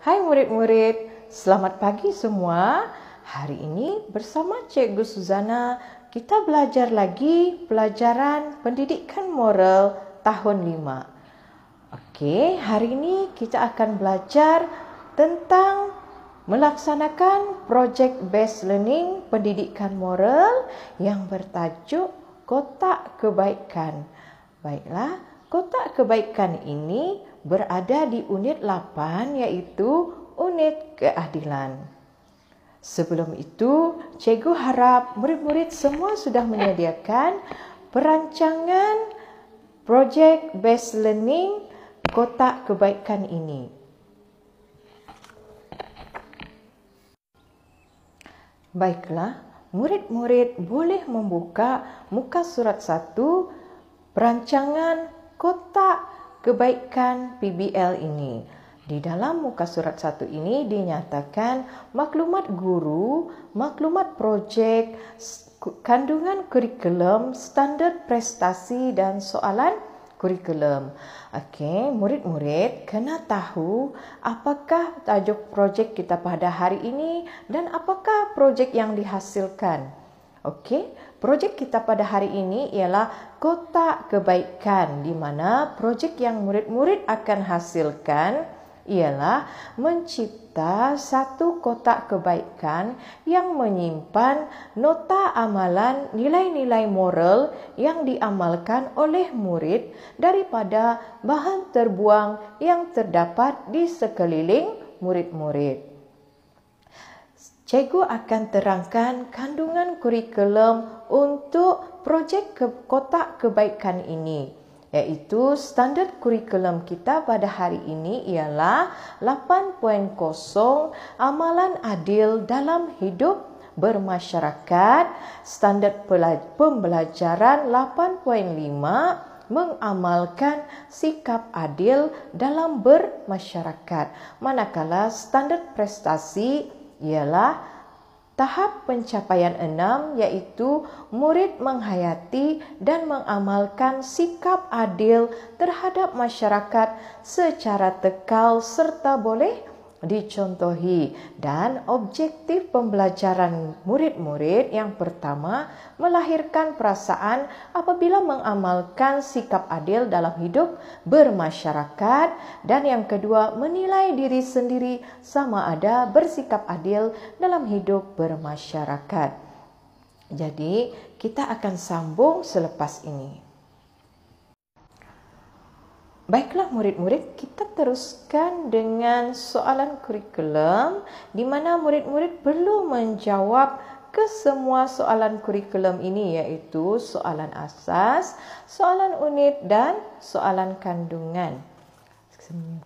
Hai murid-murid, selamat pagi semua. Hari ini bersama Cikgu Suzana, kita belajar lagi pelajaran pendidikan moral tahun 5. Okey, hari ini kita akan belajar tentang melaksanakan projek based learning pendidikan moral yang bertajuk Kotak Kebaikan. Baiklah, kotak kebaikan ini berada di unit 8 iaitu unit keadilan. Sebelum itu, cikgu harap murid-murid semua sudah menyediakan perancangan projek based learning kotak kebaikan ini. Baiklah, murid-murid boleh membuka muka surat 1 perancangan kotak kebaikan PBL ini. Di dalam muka surat 1 ini dinyatakan maklumat guru, maklumat projek, kandungan kurikulum, standard prestasi dan soalan kurikulum. Okey, murid-murid kena tahu apakah tajuk projek kita pada hari ini dan apakah projek yang dihasilkan. Okey, projek kita pada hari ini ialah kotak kebaikan, di mana projek yang murid-murid akan hasilkan ialah mencipta satu kotak kebaikan yang menyimpan nota amalan nilai-nilai moral yang diamalkan oleh murid daripada bahan terbuang yang terdapat di sekeliling murid-murid. Cikgu akan terangkan kandungan kurikulum untuk projek kotak kebaikan ini, iaitu standard kurikulum kita pada hari ini ialah 8.0 amalan adil dalam hidup bermasyarakat, standard pembelajaran 8.5 mengamalkan sikap adil dalam bermasyarakat, manakala standard prestasi ialah tahap pencapaian 6 iaitu murid menghayati dan mengamalkan sikap adil terhadap masyarakat secara tekal serta boleh dicontohi. Dan objektif pembelajaran murid-murid yang pertama melahirkan perasaan apabila mengamalkan sikap adil dalam hidup bermasyarakat, dan yang kedua menilai diri sendiri sama ada bersikap adil dalam hidup bermasyarakat. Jadi kita akan sambung selepas ini. Baiklah murid-murid, kita teruskan dengan soalan kurikulum di mana murid-murid perlu menjawab ke semua soalan kurikulum ini, iaitu soalan asas, soalan unit dan soalan kandungan.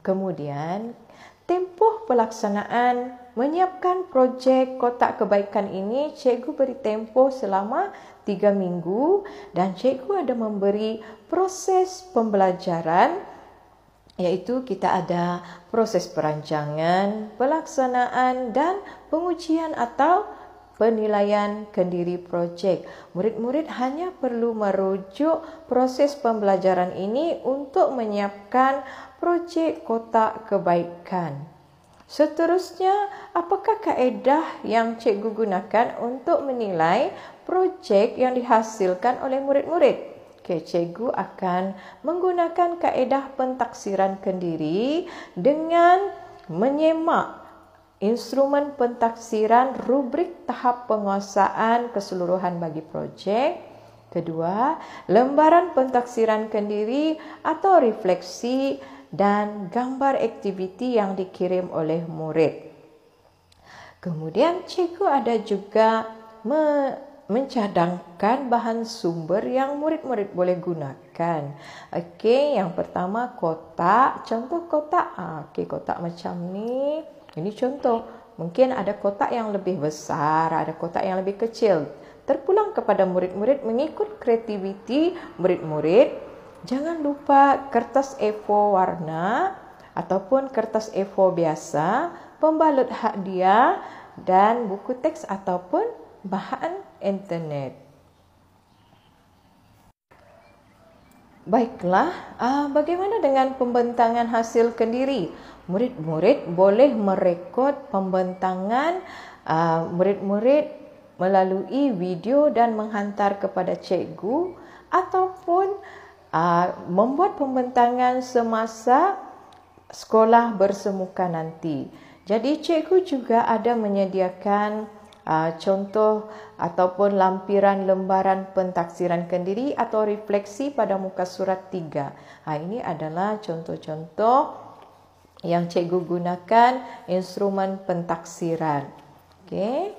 Kemudian, tempoh pelaksanaan menyiapkan projek kotak kebaikan ini, cikgu beri tempoh selama 3 minggu dan cikgu ada memberi proses pembelajaran, iaitu kita ada proses perancangan, pelaksanaan dan pengujian atau penilaian kendiri projek. Murid-murid hanya perlu merujuk proses pembelajaran ini untuk menyiapkan projek kotak kebaikan. Seterusnya, apakah kaedah yang cikgu gunakan untuk menilai projek yang dihasilkan oleh murid-murid? Okay, cikgu akan menggunakan kaedah pentaksiran kendiri dengan menyemak instrumen pentaksiran rubrik tahap penguasaan keseluruhan bagi projek. Kedua, lembaran pentaksiran kendiri atau refleksi dan gambar aktiviti yang dikirim oleh murid. Kemudian cikgu ada juga mencadangkan bahan sumber yang murid-murid boleh gunakan. Okey, yang pertama kotak, contoh kotak. Kotak macam ni. Ini contoh. Mungkin ada kotak yang lebih besar, ada kotak yang lebih kecil. Terpulang kepada murid-murid mengikut kreativiti murid-murid. Jangan lupa kertas A4 warna ataupun kertas A4 biasa, pembalut hadiah dan buku teks ataupun bahan internet. Baiklah, bagaimana dengan pembentangan hasil kendiri? Murid-murid boleh merekod pembentangan murid-murid melalui video dan menghantar kepada cikgu ataupun membuat pembentangan semasa sekolah bersemuka nanti. Jadi cikgu juga ada menyediakan contoh ataupun lampiran lembaran pentaksiran kendiri atau refleksi pada muka surat 3. Ini adalah contoh-contoh yang cikgu gunakan instrumen pentaksiran. Okey.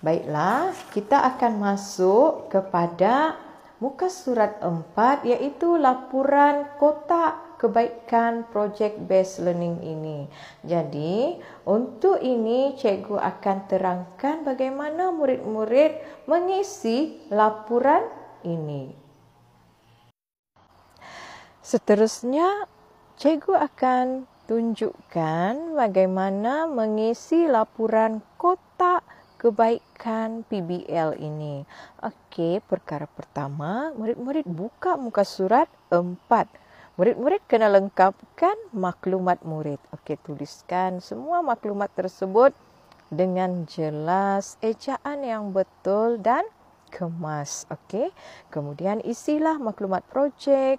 Baiklah, kita akan masuk kepada muka surat 4 iaitu laporan kotak kebaikan project based learning ini. Jadi, untuk ini cikgu akan terangkan bagaimana murid-murid mengisi laporan ini. Seterusnya, cikgu akan tunjukkan bagaimana mengisi laporan kotak kebaikan PBL ini. Okey, perkara pertama, murid-murid buka muka surat 4. Murid-murid kena lengkapkan maklumat murid. Okey, tuliskan semua maklumat tersebut dengan jelas, ejaan yang betul dan kemas. Okey. Kemudian isilah maklumat projek,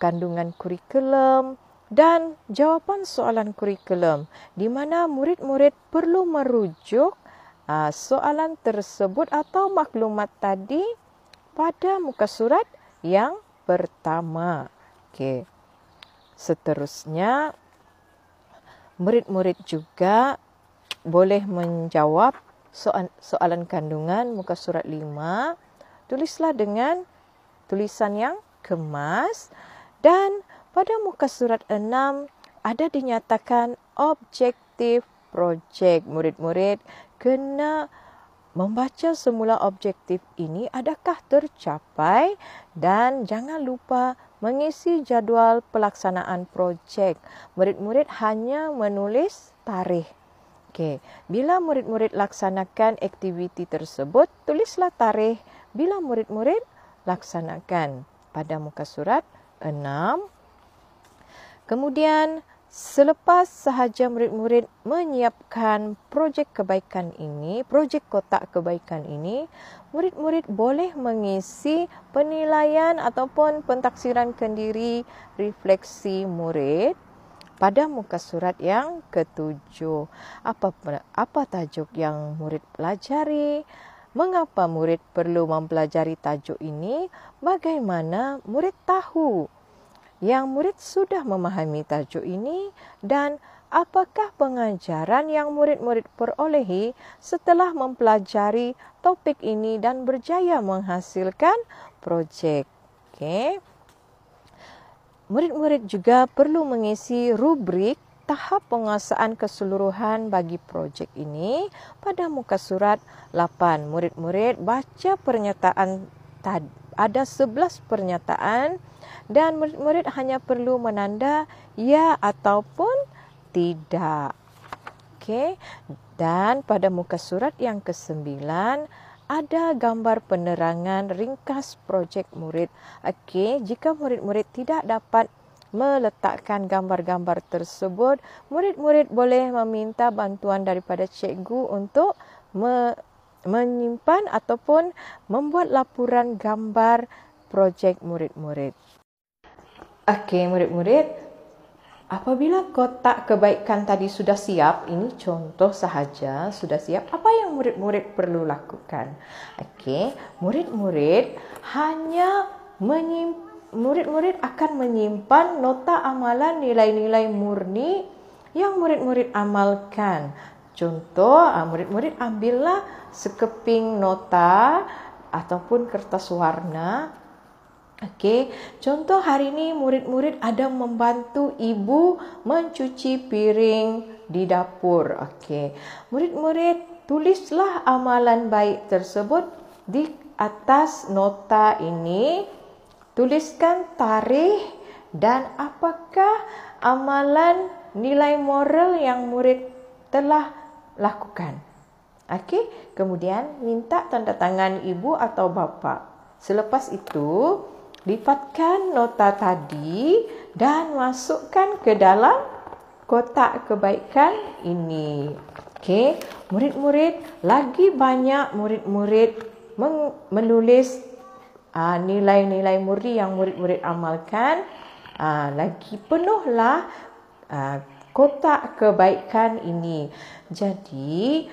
kandungan kurikulum dan jawapan soalan kurikulum di mana murid-murid perlu merujuk soalan tersebut atau maklumat tadi pada muka surat yang pertama. Okey. Seterusnya, murid-murid juga boleh menjawab soalan kandungan muka surat 5. Tulislah dengan tulisan yang kemas dan pada muka surat 6 ada dinyatakan objektif projek. Murid-murid kena membaca semula objektif ini adakah tercapai dan jangan lupa mengisi jadual pelaksanaan projek. Murid-murid hanya menulis tarikh. Okey, bila murid-murid laksanakan aktiviti tersebut, tulislah tarikh bila murid-murid laksanakan pada muka surat 6. Kemudian selepas sahaja murid-murid menyiapkan projek kebaikan ini, projek kotak kebaikan ini, murid-murid boleh mengisi penilaian ataupun pentaksiran kendiri refleksi murid pada muka surat yang ke-7. Apa tajuk yang murid pelajari? Mengapa murid perlu mempelajari tajuk ini? Bagaimana murid tahu yang murid sudah memahami tajuk ini dan apakah pengajaran yang murid-murid perolehi setelah mempelajari topik ini dan berjaya menghasilkan projek. Okey. Murid-murid juga perlu mengisi rubrik tahap penguasaan keseluruhan bagi projek ini pada muka surat 8. Murid-murid baca pernyataan tadi. Ada 11 pernyataan dan murid-murid hanya perlu menanda ya ataupun tidak. Okey. Dan pada muka surat yang ke-9 ada gambar penerangan ringkas projek murid. Okey, jika murid-murid tidak dapat meletakkan gambar-gambar tersebut, murid-murid boleh meminta bantuan daripada cikgu untuk menyimpan ataupun membuat laporan gambar projek murid-murid. Okey, murid-murid, apabila kotak kebaikan tadi sudah siap, ini contoh sahaja sudah siap, apa yang murid-murid perlu lakukan? Okey, murid-murid akan menyimpan nota amalan nilai-nilai murni yang murid-murid amalkan. Contoh, murid-murid ambillah sekeping nota ataupun kertas warna. Okey, contoh hari ini murid-murid ada membantu ibu mencuci piring di dapur. Okey, murid-murid tulislah amalan baik tersebut di atas nota ini. Tuliskan tarikh dan apakah amalan nilai moral yang murid telah lakukan. Okey, kemudian minta tanda tangan ibu atau bapa. Selepas itu, lipatkan nota tadi dan masukkan ke dalam kotak kebaikan ini. Okey, murid-murid, lagi banyak murid-murid menulis nilai-nilai murni yang murid-murid amalkan. Lagi penuhlah kotak kebaikan ini. Jadi,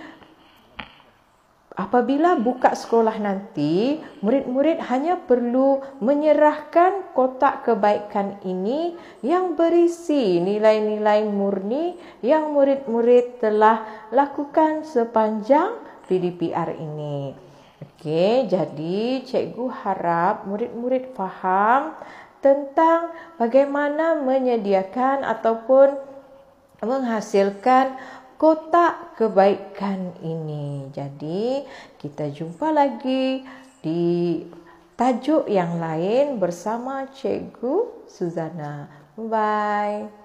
apabila buka sekolah nanti, murid-murid hanya perlu menyerahkan kotak kebaikan ini yang berisi nilai-nilai murni yang murid-murid telah lakukan sepanjang PDPR ini. Okey, jadi cikgu harap murid-murid faham tentang bagaimana menyediakan ataupun menghasilkan kotak kebaikan ini. Jadi, kita jumpa lagi di tajuk yang lain bersama Cikgu Suzana. Bye.